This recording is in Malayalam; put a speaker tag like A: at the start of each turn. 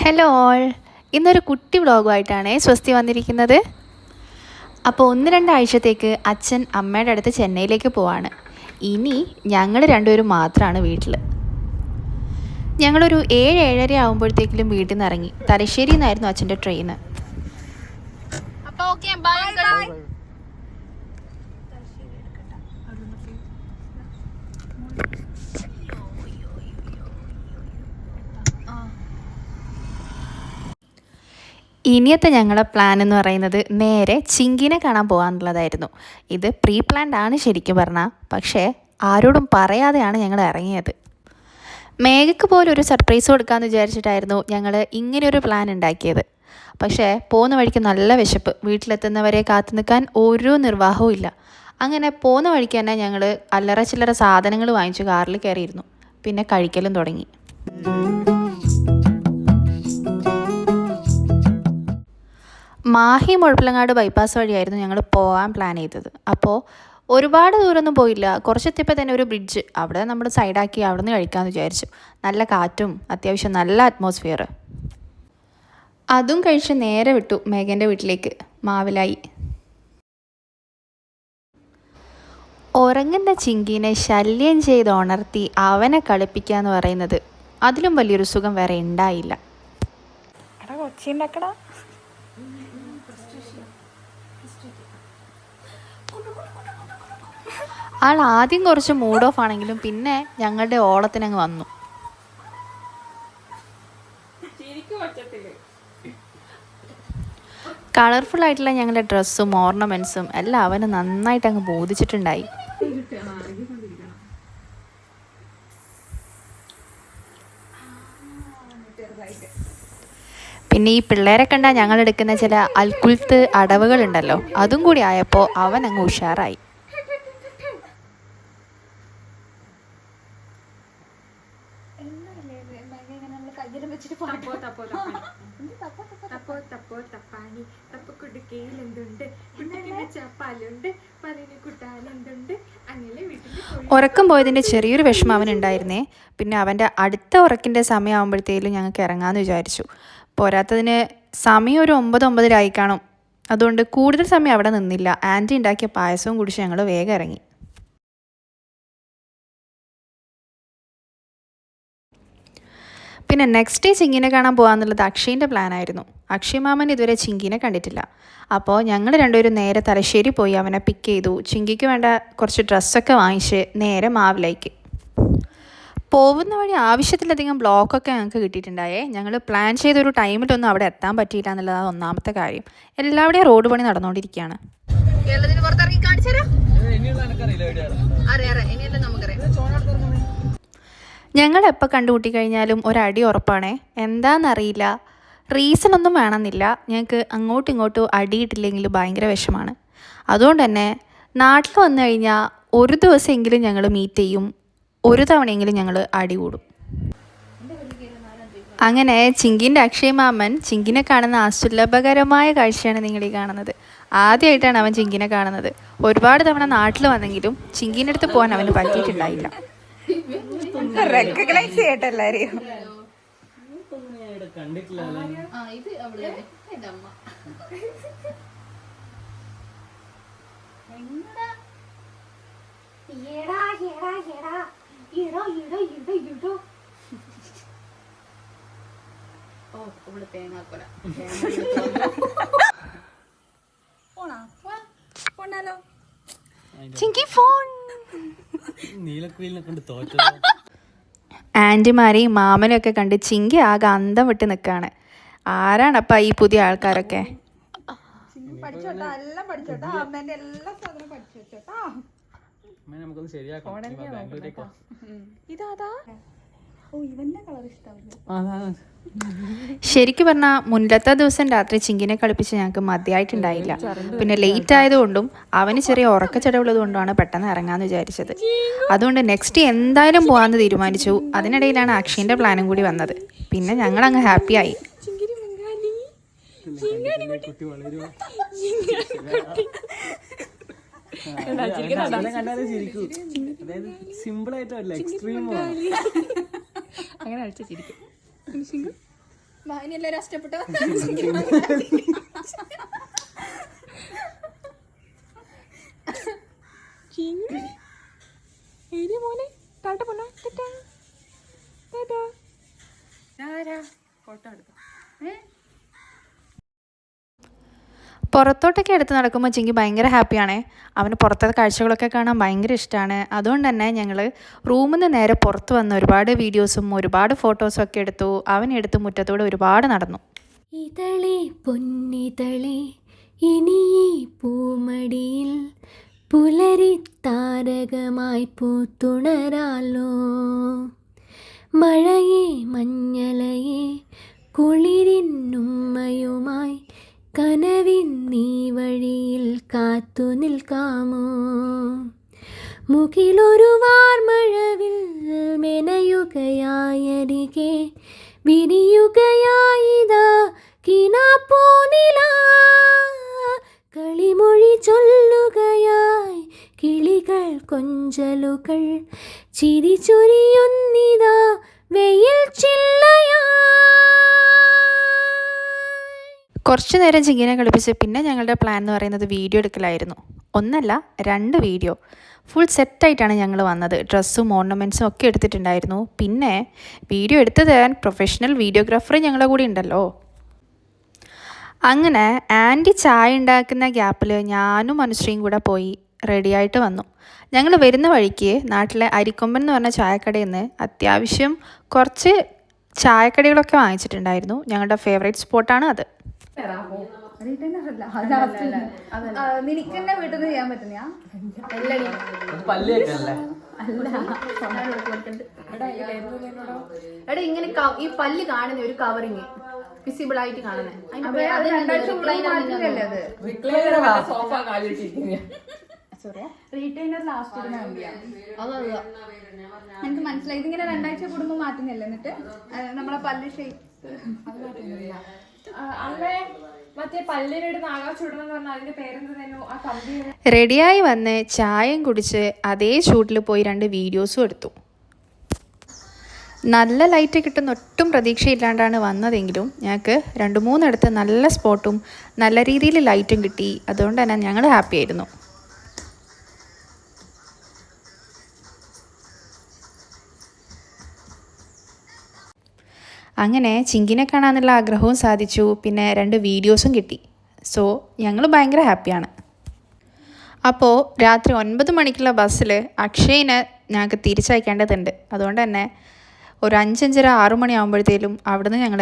A: ഹലോ ഓൾ, ഇന്നൊരു കുട്ടി വ്ളോഗുമായിട്ടാണ് സ്വസ്തി വന്നിരിക്കുന്നത്. അപ്പോൾ 1-2 ആഴ്ചത്തേക്ക് അച്ഛൻ അമ്മയുടെ അടുത്ത് ചെന്നൈയിലേക്ക് പോവാണ്. ഇനി ഞങ്ങൾ രണ്ടുപേരും മാത്രമാണ് വീട്ടിൽ. ഞങ്ങളൊരു 7-7:30 ആകുമ്പോഴത്തേക്കിലും വീട്ടിൽ നിന്ന് ഇറങ്ങി. തലശ്ശേരിയിൽ നിന്നായിരുന്നു അച്ഛൻ്റെ ട്രെയിന്. അപ്പോൾ ഓക്കെ, ബൈ ബൈ. ഇനിയത്തെ ഞങ്ങളുടെ പ്ലാൻ എന്ന് പറയുന്നത് നേരെ ചിങ്കിനെ കാണാൻ പോകാനുള്ളതായിരുന്നു. ഇത് പ്രീ പ്ലാൻഡ് ആണ് ശരിക്കും പറഞ്ഞാൽ, പക്ഷേ ആരോടും പറയാതെയാണ് ഞങ്ങൾ ഇറങ്ങിയത്. മേഘയ്ക്ക് പോലും ഒരു സർപ്രൈസ് കൊടുക്കാമെന്ന് വിചാരിച്ചിട്ടായിരുന്നു ഞങ്ങൾ ഇങ്ങനെയൊരു പ്ലാൻ ഉണ്ടാക്കിയത്. പക്ഷേ പോകുന്ന വഴിക്ക് നല്ല വിശപ്പ്, വീട്ടിലെത്തുന്നവരെ കാത്തു നിൽക്കാൻ ഒരു നിർവാഹവും ഇല്ല. അങ്ങനെ പോകുന്ന വഴിക്ക് തന്നെ ഞങ്ങൾ അല്ലറ ചില്ലറ സാധനങ്ങൾ വാങ്ങിച്ച് കാറിൽ കയറിയിരുന്നു. പിന്നെ കഴിക്കലും തുടങ്ങി. മാഹി മുഴപ്പിലങ്ങാട് ബൈപ്പാസ് വഴിയായിരുന്നു ഞങ്ങൾ പോകാൻ പ്ലാൻ ചെയ്തത്. അപ്പോൾ ഒരുപാട് ദൂരമൊന്നും പോയില്ല. കുറച്ചെത്തിയപ്പോൾ തന്നെ ഒരു ബ്രിഡ്ജ്, അവിടെ നമ്മൾ സൈഡാക്കി അവിടെ നിന്ന് കഴിക്കാമെന്ന് വിചാരിച്ചു. നല്ല കാറ്റും അത്യാവശ്യം നല്ല അറ്റ്മോസ്ഫിയർ. അതും കഴിച്ച് നേരെ വിട്ടു മേഘൻ്റെ വീട്ടിലേക്ക്, മാവിലായി. ഉറങ്ങുന്ന ചിങ്കിനെ ശല്യം ചെയ്ത് ഉണർത്തി അവനെ കളിപ്പിക്കുക എന്ന് പറയുന്നത് അതിലും വലിയൊരു സുഖം വേറെ ഉണ്ടായില്ല. ആൾ ആദ്യം കുറച്ച് മൂഡ് ഓഫ് ആണെങ്കിലും പിന്നെ ഞങ്ങളുടെ ഓളത്തിനങ്ങ് വന്നു. കളർഫുൾ ആയിട്ടുള്ള ഞങ്ങളുടെ ഡ്രസ്സും ഓർണമെൻറ്റ്സും എല്ലാം അവന് നന്നായിട്ട് അങ്ങ് ബോധിച്ചിട്ടുണ്ടായി. പിന്നെ ഈ പിള്ളേരെ കണ്ടാൽ ഞങ്ങൾ എടുക്കുന്ന ചില അൽക്കുൽത്ത് അടവുകളുണ്ടല്ലോ, അതും കൂടി ആയപ്പോൾ അവൻ അങ്ങ് ഉഷാറായി. ഉറക്കം പോയതിൻ്റെ ചെറിയൊരു വിഷമം അവനുണ്ടായിരുന്നേ. പിന്നെ അവൻ്റെ അടുത്ത ഉറക്കിൻ്റെ സമയമാകുമ്പോഴത്തേലും ഞങ്ങൾക്ക് ഇറങ്ങാമെന്ന് വിചാരിച്ചു. പോരാത്തതിന് സമയം ഒരു 9-9:30 ആയി കാണും. അതുകൊണ്ട് കൂടുതൽ സമയം അവിടെ നിന്നില്ല. ആൻറ്റി ഉണ്ടാക്കിയ പായസവും കുടിച്ച് ഞങ്ങൾ വേഗം ഇറങ്ങി. പിന്നെ നെക്സ്റ്റ് ഡേ ചിങ്കിനെ കാണാൻ പോകാമെന്നുള്ളത് അക്ഷയിൻ്റെ പ്ലാനായിരുന്നു. അക്ഷയ് മാമൻ ഇതുവരെ ചിങ്കിനെ കണ്ടിട്ടില്ല. അപ്പോൾ ഞങ്ങൾ രണ്ടുപേരും നേരെ തലശ്ശേരി പോയി അവനെ പിക്ക് ചെയ്തു. ചിങ്കിക്ക് വേണ്ട കുറച്ച് ഡ്രസ്സൊക്കെ വാങ്ങിച്ച് നേരെ മാവിലേക്ക്. പോകുന്ന വഴി ആവശ്യത്തിലധികം ബ്ലോക്കൊക്കെ ഞങ്ങൾക്ക് കിട്ടിയിട്ടുണ്ടായേ. ഞങ്ങൾ പ്ലാൻ ചെയ്തൊരു ടൈമിലൊന്നും അവിടെ എത്താൻ പറ്റിയില്ല എന്നുള്ളതാണ് ഒന്നാമത്തെ കാര്യം. എല്ലാവിടെയും റോഡ് പണി നടന്നുകൊണ്ടിരിക്കുകയാണ്. ഞങ്ങളെപ്പോൾ കണ്ടുമുട്ടിക്കഴിഞ്ഞാലും ഒരടി ഉറപ്പാണേ. എന്താണെന്നറിയില്ല, റീസൺ ഒന്നും വേണമെന്നില്ല. ഞങ്ങൾക്ക് അങ്ങോട്ടും ഇങ്ങോട്ടും അടിയിട്ടില്ലെങ്കിൽ ഭയങ്കര വിഷമാണ്. അതുകൊണ്ട് തന്നെ നാട്ടിൽ വന്നു കഴിഞ്ഞാൽ ഒരു ദിവസമെങ്കിലും ഞങ്ങൾ മീറ്റ് ചെയ്യും, ഒരു തവണയെങ്കിലും ഞങ്ങൾ അടി കൂടും. അങ്ങനെ ചിങ്കിൻ്റെ അക്ഷയ് മാമൻ ചിങ്കിനെ കാണുന്ന അസുലഭകരമായ കാഴ്ചയാണ് നിങ്ങളീ കാണുന്നത്. ആദ്യമായിട്ടാണ് അവൻ ചിങ്കിനെ കാണുന്നത്. ഒരുപാട് തവണ നാട്ടിൽ വന്നെങ്കിലും ചിങ്കിൻ്റെ അടുത്ത് പോകാൻ അവന് പറ്റിയിട്ടുണ്ടായില്ല.
B: റെക്കഗ്നൈസ് ചെയ്യട്ടെ എല്ലാരെയും.
A: ആൻറ്റിമാരെയും മാമനും ഒക്കെ കണ്ട് ചിങ്കി ആകെ അന്തം വിട്ട് നിൽക്കുകയാണ്. ആരാണപ്പാ ഈ പുതിയ ആൾക്കാരൊക്കെ? ശരിക്കും പറഞ്ഞാൽ മുന്നത്തെ ദിവസം രാത്രി ചിങ്കിനെ കളിപ്പിച്ച് ഞങ്ങൾക്ക് മതിയായിട്ടുണ്ടായില്ല. പിന്നെ ലേറ്റ് ആയതുകൊണ്ടും അവന് ചെറിയ ഉറക്കച്ചടവുള്ളത് കൊണ്ടുമാണ് പെട്ടെന്ന് ഇറങ്ങാമെന്ന് വിചാരിച്ചത്. അതുകൊണ്ട് നെക്സ്റ്റ് എന്തായാലും പോകാമെന്ന് തീരുമാനിച്ചു. അതിനിടയിലാണ് അക്ഷയിൻ്റെ പ്ലാനും കൂടി വന്നത്. പിന്നെ ഞങ്ങൾ അങ്ങ് ഹാപ്പിയായി.
B: സിമ്പിൾ ആയിട്ടല്ല, എക്സ്ട്രീം അങ്ങനെ അടിച്ചിരിക്കും. എല്ലാവരും കഷ്ടപ്പെട്ടു.
C: മോനെ ടാറ്റ പോണോ? ഫോട്ടോ എടുക്കാം.
A: പുറത്തോട്ടൊക്കെ എടുത്ത് നടക്കുമ്പോൾ ചിങ്കി ഭയങ്കര ഹാപ്പിയാണേ. അവന് പുറത്തെ കാഴ്ചകളൊക്കെ കാണാൻ ഭയങ്കര ഇഷ്ടമാണ്. അതുകൊണ്ട് തന്നെ ഞങ്ങൾ റൂമിൽ നിന്ന് നേരെ പുറത്ത് വന്ന് ഒരുപാട് വീഡിയോസും ഒരുപാട് ഫോട്ടോസും ഒക്കെ എടുത്തു. അവനെടുത്ത് മുറ്റത്തൂടെ ഒരുപാട് നടന്നു.
D: ഇതളേ പൊന്നിതളേ ഇനി ഈ പൂമടിയിൽ പുലരി താരകമായി പൂത്തുണരാലോ. മഴയേ മഞ്ഞളയേ കുളിരിന്നുമ്മയുമായി കനവിൻ നീ വഴിയിൽ കാത്തു നിൽക്കാമോ. മുകിലൊരു വാർമഴവിൽ മെനയുകയായരികെ വിരിയുകയായിതാ കിനാപ്പൂനില. കളിമൊഴി ചൊല്ലുകയായി കിളികൾ കൊഞ്ചലുകൾ ചിരി ചൊരിയുന്നിതാ വെയിൽ ചില്ലയാ.
A: കുറച്ച് നേരം ചിങ്കിനെ കളിപ്പിച്ച് പിന്നെ ഞങ്ങളുടെ പ്ലാൻ എന്ന് പറയുന്നത് വീഡിയോ എടുക്കലായിരുന്നു. ഒന്നല്ല 2 വീഡിയോ ഫുൾ സെറ്റായിട്ടാണ് ഞങ്ങൾ വന്നത്. ഡ്രസ്സും ഓർണമെൻറ്റ്സും ഒക്കെ എടുത്തിട്ടുണ്ടായിരുന്നു. പിന്നെ വീഡിയോ എടുത്തു തരാൻ പ്രൊഫഷണൽ വീഡിയോഗ്രാഫർ ഞങ്ങളുടെ കൂടെ ഉണ്ടല്ലോ. അങ്ങനെ ആൻറ്റി ചായ ഉണ്ടാക്കുന്ന ഗ്യാപ്പിൽ ഞാനും അനുശ്രീയും കൂടെ പോയി റെഡിയായിട്ട് വന്നു. ഞങ്ങൾ വരുന്ന വഴിക്ക് നാട്ടിലെ അരിക്കൊമ്പൻ എന്ന് പറഞ്ഞ ചായക്കടയിൽ നിന്ന് അത്യാവശ്യം കുറച്ച് ചായക്കടികളൊക്കെ വാങ്ങിച്ചിട്ടുണ്ടായിരുന്നു. ഞങ്ങളുടെ ഫേവറേറ്റ് സ്പോട്ടാണ് അത്.
B: നിനക്ക് തന്നെ വീട്ടിൽ നിന്ന് ചെയ്യാൻ പറ്റുന്ന എടാ ഇങ്ങനെ ഈ പല്ല് കാണുന്ന ഒരു കവറിങ് വിസിബിൾ ആയിട്ട് കാണുന്നത് എനിക്ക് മനസ്സിലായി. ഇതിങ്ങനെ 2 ആഴ്ച കൂടുമ്പോ മാറ്റുന്നില്ല. എന്നിട്ട് നമ്മളെ പല്ല് ഷേപ്പ്
A: റെഡിയായി വന്ന് ചായയും കുടിച്ച് അതേ ഷൂട്ടിൽ പോയി 2 വീഡിയോസും എടുത്തു. നല്ല ലൈറ്റ് കിട്ടുന്ന ഒട്ടും പ്രതീക്ഷയില്ലാണ്ടാണ് വന്നതെങ്കിലും ഞങ്ങൾക്ക് 2-3 ഇടത്ത് നല്ല സ്പോട്ടും നല്ല രീതിയിൽ ലൈറ്റും കിട്ടി. അതുകൊണ്ട് തന്നെ ഞങ്ങൾ ഹാപ്പി ആയിരുന്നു. അങ്ങനെ ചിങ്കിനെ കാണാനുള്ള ആഗ്രഹവും സാധിച്ചു. പിന്നെ 2 വീഡിയോസും കിട്ടി. സോ ഞങ്ങൾ ഭയങ്കര ഹാപ്പിയാണ്. അപ്പോൾ രാത്രി 9 മണിക്കുള്ള ബസ്സിൽ അക്ഷയിനെ ഞങ്ങൾക്ക് തിരിച്ചയക്കേണ്ടതുണ്ട്. അതുകൊണ്ട് തന്നെ ഒരു 5-5:30-6 മണിയാകുമ്പോഴത്തേലും അവിടുന്ന് ഞങ്ങൾ